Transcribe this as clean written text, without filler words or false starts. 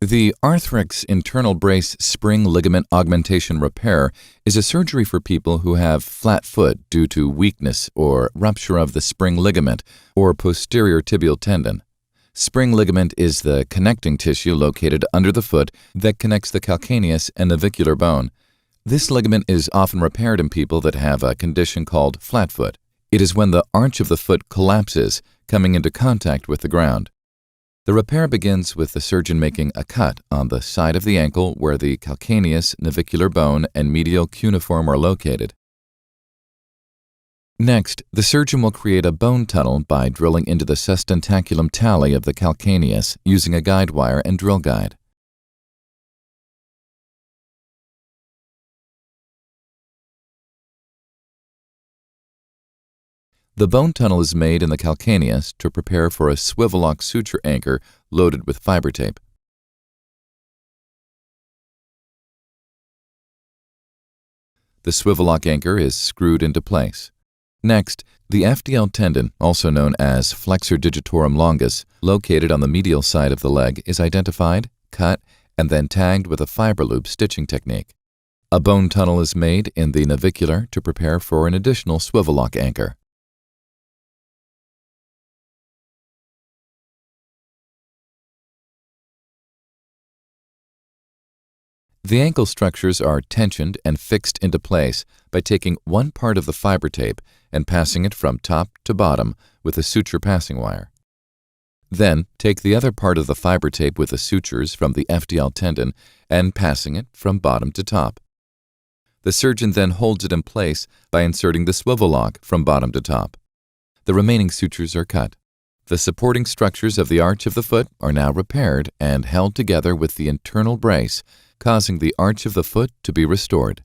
The Arthrex internal brace spring ligament augmentation repair is a surgery for people who have flat foot due to weakness or rupture of the spring ligament or posterior tibial tendon. Spring ligament is the connecting tissue located under the foot that connects the calcaneus and navicular bone. This ligament is often repaired in people that have a condition called flatfoot. It is when the arch of the foot collapses, coming into contact with the ground. The repair begins with the surgeon making a cut on the side of the ankle where the calcaneus, navicular bone, and medial cuneiform are located. Next, the surgeon will create a bone tunnel by drilling into the sustentaculum tali of the calcaneus using a guide wire and drill guide. The bone tunnel is made in the calcaneus to prepare for a swivel lock suture anchor loaded with fiber tape. The swivel lock anchor is screwed into place. Next, the FDL tendon, also known as flexor digitorum longus, located on the medial side of the leg, is identified, cut, and then tagged with a fiber loop stitching technique. A bone tunnel is made in the navicular to prepare for an additional swivel lock anchor. The ankle structures are tensioned and fixed into place by taking one part of the fiber tape and passing it from top to bottom with a suture passing wire. Then, take the other part of the fiber tape with the sutures from the FDL tendon and passing it from bottom to top. The surgeon then holds it in place by inserting the swivel lock from bottom to top. The remaining sutures are cut. The supporting structures of the arch of the foot are now repaired and held together with the internal brace, causing the arch of the foot to be restored.